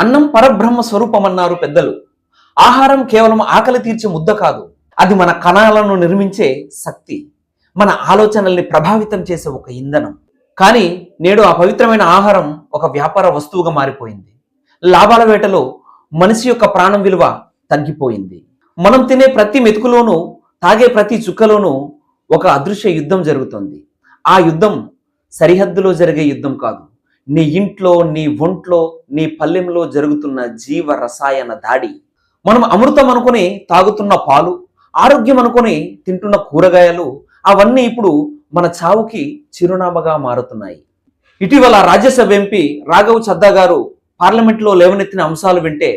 అన్నం పరబ్రహ్మ స్వరూపమన్నారు పెద్దలు. ఆహారం కేవలం ఆకలి తీర్చే ముద్ద కాదు, అది మన కణాలను నిర్మించే శక్తి, మన ఆలోచనల్ని ప్రభావితం చేసే ఒక ఇంధనం. కానీ నేడు ఆ పవిత్రమైన ఆహారం ఒక వ్యాపార వస్తువుగా మారిపోయింది. లాభాల వేటలో మనిషి యొక్క ప్రాణం విలువ తగ్గిపోయింది. మనం తినే ప్రతి మెతుకులోనూ, తాగే ప్రతి చుక్కలోనూ ఒక అదృశ్య యుద్ధం జరుగుతుంది. ఆ యుద్ధం సరిహద్దులో జరిగే యుద్ధం కాదు, నీ ఇంట్లో, నీ ఒంట్లో, నీ పల్లెంలో జరుగుతున్న జీవ రసాయన దాడి. మనం అమృతం అనుకుని తాగుతున్న పాలు, ఆరోగ్యం అనుకుని తింటున్న కూరగాయలు, అవన్నీ ఇప్పుడు మన చావుకి చిరునామాగా మారుతున్నాయి. ఇటీవల రాజ్యసభ ఎంపీ రాఘవ్ చద్దా గారు పార్లమెంట్లో లేవనెత్తిన అంశాలు వింటే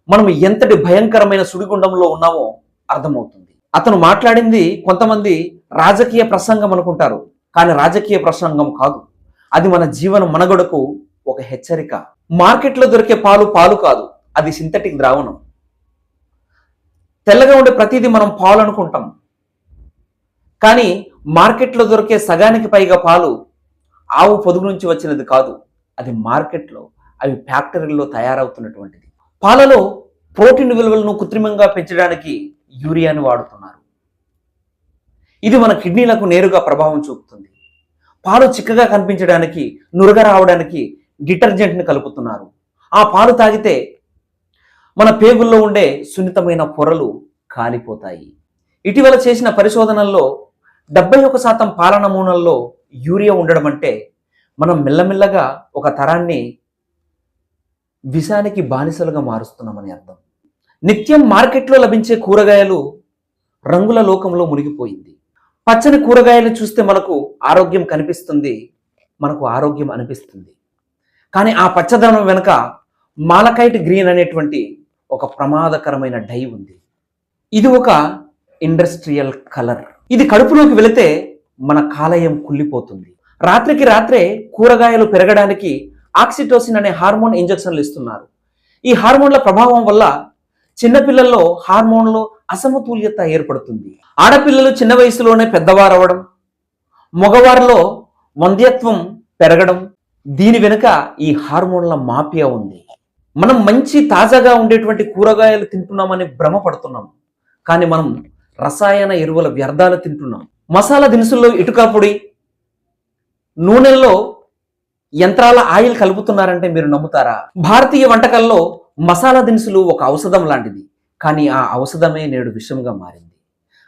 మనం ఎంతటి భయంకరమైన సుడిగుండంలో ఉన్నామో అర్థమవుతుంది. అతను మాట్లాడింది కొంతమంది రాజకీయ ప్రసంగం అనుకుంటారు, కానీ రాజకీయ ప్రసంగం కాదు, అది మన జీవన మనుగడకు ఒక హెచ్చరిక. మార్కెట్లో దొరికే పాలు పాలు కాదు, అది సింథటిక్ ద్రావణం. తెల్లగా ఉండే ప్రతిదీ మనం పాలు అనుకుంటాం, కానీ మార్కెట్లో దొరికే సగానికి పైగా పాలు ఆవు పొదుగు నుంచి వచ్చినది కాదు, అది మార్కెట్లో, అవి ఫ్యాక్టరీల్లో తయారవుతున్నటువంటిది. పాలలో ప్రోటీన్ విలువలను కృత్రిమంగా పెంచడానికి యూరియాని వాడుతున్నారు. ఇది మన కిడ్నీలకు నేరుగా ప్రభావం చూపుతుంది. పాలు చిక్కగా కనిపించడానికి, నురగ రావడానికి డిటర్జెంట్ని కలుపుతున్నారు. ఆ పాలు తాగితే మన పేగుల్లో ఉండే సున్నితమైన పొరలు కాలిపోతాయి. ఇటీవల చేసిన పరిశోధనల్లో 71% పాల నమూనాల్లో యూరియా ఉండడం అంటే మనం మెల్లమెల్లగా ఒక తరాన్ని విషానికి బానిసలుగా మారుస్తున్నామని అర్థం. నిత్యం మార్కెట్లో లభించే కూరగాయలు రంగుల లోకంలో మునిగిపోయింది. పచ్చని కూరగాయలు చూస్తే మనకు ఆరోగ్యం కనిపిస్తుంది, మనకు ఆరోగ్యం అనిపిస్తుంది. కానీ ఆ పచ్చదనం వెనుక మాలకైట్ గ్రీన్ అనేటువంటి ఒక ప్రమాదకరమైన డై ఉంది. ఇది ఒక ఇండస్ట్రియల్ కలర్. ఇది కడుపులోకి వెళితే మన కాలేయం కుళ్ళిపోతుంది. రాత్రికి రాత్రే కూరగాయలు పెరగడానికి ఆక్సిటోసిన్ అనే హార్మోన్ ఇంజెక్షన్లు ఇస్తున్నారు. ఈ హార్మోన్ల ప్రభావం వల్ల చిన్నపిల్లల్లో హార్మోన్లో అసమతుల్యత ఏర్పడుతుంది. ఆడపిల్లలు చిన్న వయసులోనే పెద్దవారవడం, మగవారిలో వంధ్యత్వం పెరగడం, దీని వెనుక ఈ హార్మోన్ల మాఫియా ఉంది. మనం మంచి తాజాగా ఉండేటువంటి కూరగాయలు తింటున్నామని భ్రమపడుతున్నాం, కానీ మనం రసాయన ఎరువుల వ్యర్థాలు తింటున్నాం. మసాలా దినుసుల్లో ఇటుక పొడి, నూనెల్లో యంత్రాల ఆయిల్ కలుపుతున్నారంటే మీరు నమ్ముతారా? భారతీయ వంటకాల్లో మసాలా దినుసులు ఒక ఔషధం లాంటిది, కానీ ఆ ఔషధమే నేడు విషంగా మారింది.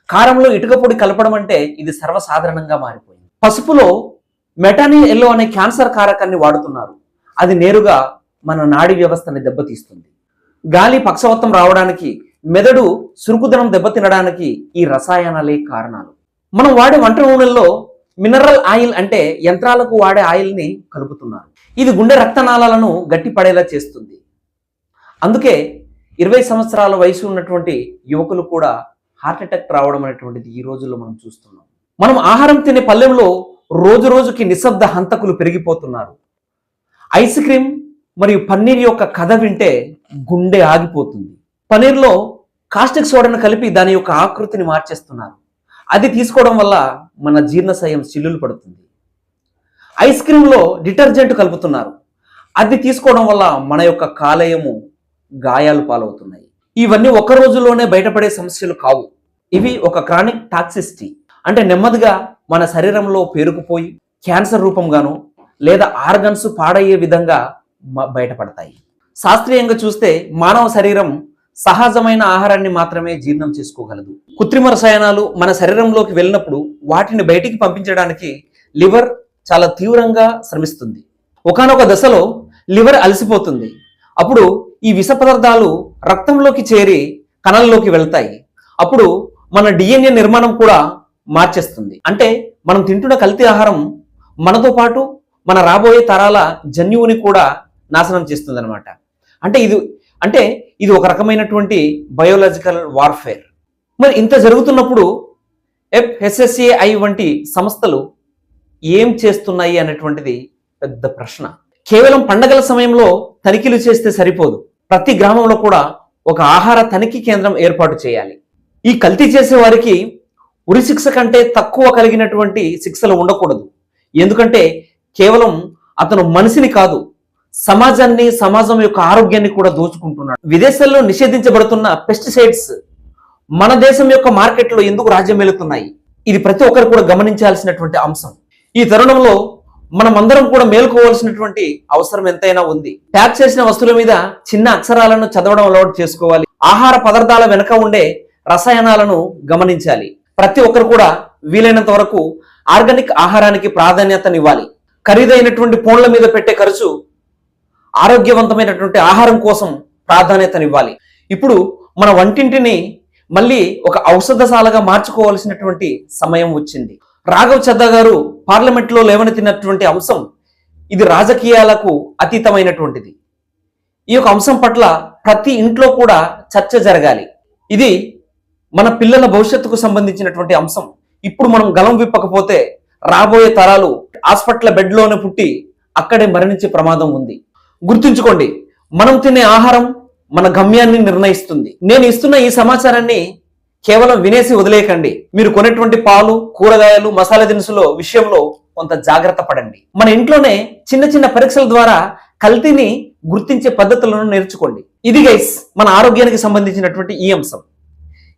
కారంలో ఇటుక పొడి కలపడం అంటే ఇది సర్వసాధారణంగా మారిపోయింది. పసుపులో మెటానిల్ ఎల్లో అనే క్యాన్సర్ కారకాన్ని వాడుతున్నారు. అది నేరుగా మన నాడీ వ్యవస్థని దెబ్బతీస్తుంది. గాలి పక్షవత్తం రావడానికి, మెదడు చురుకుదనం దెబ్బతినడానికి ఈ రసాయనాలే కారణాలు. మనం వాడే వంట నూనెల్లో మినరల్ ఆయిల్ అంటే యంత్రాలకు వాడే ఆయిల్ని కలుపుతున్నారు. ఇది గుండె రక్తనాళాలను గట్టిపడేలా చేస్తుంది. అందుకే 20 సంవత్సరాల వయసు ఉన్నటువంటి యువకులు కూడా హార్ట్ అటాక్ రావడం అనేటువంటిది ఈ రోజుల్లో మనం చూస్తున్నాం. మనం ఆహారం తినే పల్లెంలో రోజు రోజుకి నిశ్శబ్ద హంతకులు పెరిగిపోతున్నారు. ఐస్ క్రీమ్ మరియు పన్నీర్ యొక్క కథ వింటే గుండె ఆగిపోతుంది. పన్నీర్లో కాస్టిక్ సోడాను కలిపి దాని యొక్క ఆకృతిని మార్చేస్తున్నారు. అది తీసుకోవడం వల్ల మన జీర్ణశయం చిల్లులు పడుతుంది. ఐస్ క్రీమ్లో డిటర్జెంట్ కలుపుతున్నారు. అది తీసుకోవడం వల్ల మన యొక్క కాలేయము గాయాలు పాలవుతున్నాయి. ఇవన్నీ ఒక్క రోజులోనే బయటపడే సమస్యలు కావు. ఇవి ఒక క్రానిక్ టాక్సిసిటీ, అంటే నెమ్మదిగా మన శరీరంలో పేరుకుపోయి క్యాన్సర్ రూపంగానో లేదా ఆర్గన్స్ పాడయ్యే విధంగా బయటపడతాయి. శాస్త్రీయంగా చూస్తే మానవ శరీరం సహజమైన ఆహారాన్ని మాత్రమే జీర్ణం చేసుకోగలదు. కృత్రిమ రసాయనాలు మన శరీరంలోకి వెళ్ళినప్పుడు వాటిని బయటికి పంపించడానికి లివర్ చాలా తీవ్రంగా శ్రమిస్తుంది. ఒకానొక దశలో లివర్ అలసిపోతుంది. అప్పుడు ఈ విష పదార్థాలు రక్తంలోకి చేరి కణాల్లోకి వెళ్తాయి. అప్పుడు మన డిఎన్ఏ నిర్మాణం కూడా మార్చేస్తుంది. అంటే మనం తింటున్న కల్తీ ఆహారం మనతో పాటు మన రాబోయే తరాల జన్యువుని కూడా నాశనం చేస్తుంది అనమాట. అంటే ఇది ఒక రకమైనటువంటి బయోలాజికల్ వార్ఫేర్. మరి ఇంత జరుగుతున్నప్పుడు FSSAI వంటి సంస్థలు ఏం చేస్తున్నాయి అనేటువంటిది పెద్ద ప్రశ్న. కేవలం పండగల సమయంలో తనిఖీలు చేస్తే సరిపోదు. ప్రతి గ్రామంలో కూడా ఒక ఆహార తనిఖీ కేంద్రం ఏర్పాటు చేయాలి. ఈ కల్తీ చేసే వారికి ఉరి శిక్ష కంటే తక్కువ కలిగినటువంటి శిక్షలు ఉండకూడదు. ఎందుకంటే కేవలం అతను మనిషిని కాదు, సమాజాన్ని, సమాజం యొక్క ఆరోగ్యాన్ని కూడా దోచుకుంటున్నాడు. విదేశాల్లో నిషేధించబడుతున్న పెస్టిసైడ్స్ మన దేశం యొక్క మార్కెట్లో ఎందుకు రాజ్యం వెళుతున్నాయి? ఇది ప్రతి ఒక్కరు కూడా గమనించాల్సినటువంటి అంశం. ఈ తరుణంలో మనమందరం కూడా మేల్కోవాల్సినటువంటి అవసరం ఎంతైనా ఉంది. ప్యాక్ చేసిన వస్తువుల మీద చిన్న అక్షరాలను చదవడం అలవాటు చేసుకోవాలి. ఆహార పదార్థాల వెనక ఉండే రసాయనాలను గమనించాలి. ప్రతి ఒక్కరు కూడా వీలైనంత వరకు ఆర్గానిక్ ఆహారానికి ప్రాధాన్యతనివ్వాలి. ఖరీదైనటువంటి ఫోన్ల మీద పెట్టే ఖర్చు ఆరోగ్యవంతమైనటువంటి ఆహారం కోసం ప్రాధాన్యతనివ్వాలి. ఇప్పుడు మన వంటింటిని మళ్ళీ ఒక ఔషధశాలగా మార్చుకోవాల్సినటువంటి సమయం వచ్చింది. రాఘవ్ చద్దా గారు పార్లమెంట్లో లేవనెత్తినటువంటి అంశం ఇది రాజకీయాలకు అతీతమైనటువంటిది. ఈ యొక్క అంశం పట్ల ప్రతి ఇంట్లో కూడా చర్చ జరగాలి. ఇది మన పిల్లల భవిష్యత్తుకు సంబంధించినటువంటి అంశం. ఇప్పుడు మనం గలం విప్పకపోతే రాబోయే తరాలు హాస్పిటల్ బెడ్లోనే పుట్టి అక్కడే మరణించే ప్రమాదం ఉంది. గుర్తుంచుకోండి, మనం తినే ఆహారం మన గమ్యాన్ని నిర్ణయిస్తుంది. నేను ఇస్తున్న ఈ సమాచారాన్ని కేవలం వినేసి వదిలేయకండి. మీరు కొనేటువంటి పాలు, కూరగాయలు, మసాలా దినుసుల విషయంలో కొంత జాగ్రత్త పడండి. మన ఇంట్లోనే చిన్న చిన్న పరీక్షల ద్వారా కల్తీని గుర్తించే పద్ధతులను నేర్చుకోండి. ఇది గైస్ మన ఆరోగ్యానికి సంబంధించినటువంటి ఈ అంశం.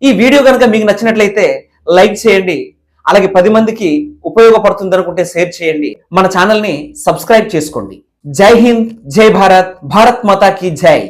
ఈ వీడియో కనుక మీకు నచ్చినట్లయితే లైక్ చేయండి. అలాగే 10 మందికి ఉపయోగపడుతుంది అనుకుంటే షేర్ చేయండి. మన ఛానల్ని సబ్స్క్రైబ్ చేసుకోండి. జై హింద్, జై భారత్, భారత్ మాతా కీ జై.